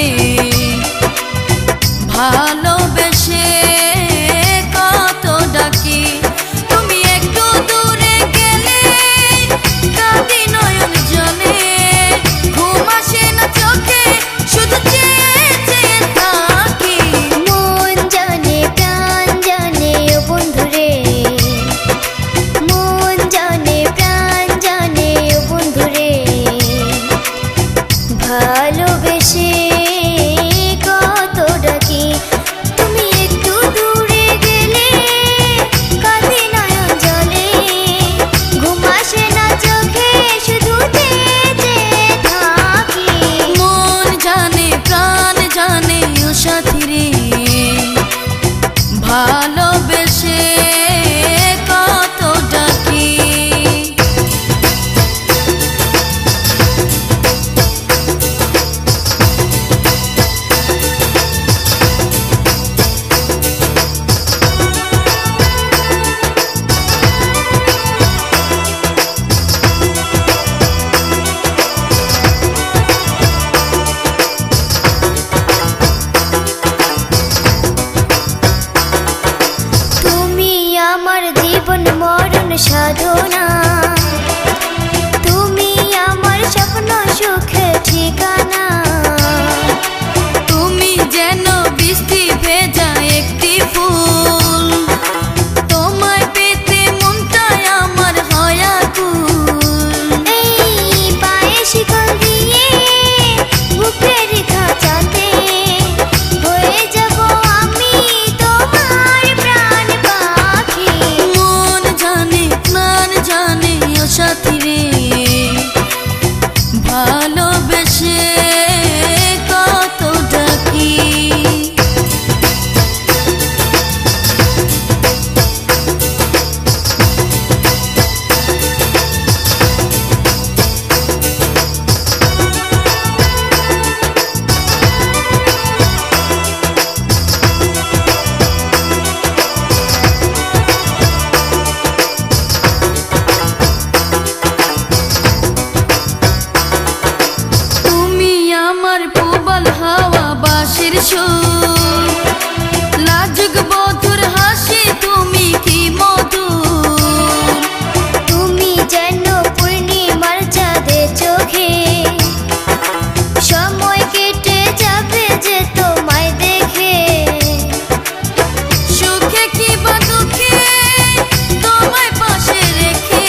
রে ভালোবেসে কত ডাকি তুমি একটু দূরে গেলে কাঁদি নয়ন জলে ঘুম আসে না চোখে শুধু চেয়ে চেয়ে থাকি মন জানে প্রাণ জানে ও বন্ধুরে মন জানে প্রাণ জানে ও বন্ধুরে ভালোবেসে কত ডাকি তুমি একটু দূরে গেলে কাঁদি নয়ন জলে ঘুম আসে না চোখে শুধু চেয়ে চেয়ে থাকি মন জানে প্রাণ জানে ও সাথী রে ভালোবেসে কত ডাকি তুমি আমার জীবন মরণ সাধনা তুমি আমার স্বপ্ন সুখে ঠিকানা তুমি যেন বৃষ্টি ভেজা একটি ফুল তোমায় পেতে মনটায় আমার হয় আকুল এই পায়ে শিকল দিয়ে বুকের খাঁচাতে হয়ে যাব আমি তোমার প্রাণ পাখি মন জানে প্রাণ জানে ও সাথী রে ভালোবেসে কত ডাকি তুমি আমার প্রবল হাওয়া বাঁশির সুর লাজুক বধুর হাসি তুমি কি মধুর তুমি যেন পূর্ণিমার চাঁদে চোখে সময় কেটে যাবে যে তোমায় দেখে সুখে কি বা দুঃখে তোমায় পাশে রেখে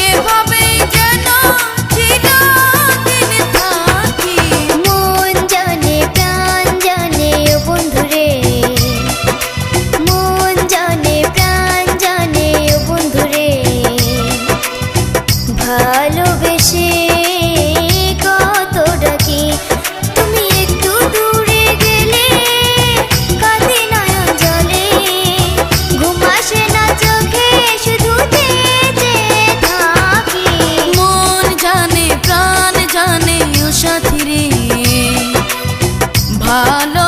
এভাবেই যেন চিরদিন থাকি মন জানে প্রাণ জানে ও বন্ধুরে মন জানে প্রাণ জানে ও বন্ধুরে ভালোবেসে কত ডাকি তুমি একটু দূরে গেলে কাঁদি নয়ন জলে ঘুম আসে না চোখে শুধু চেয়ে চেয়ে থাকি মন জানে প্রাণ জানে ও সাথী রে ভালো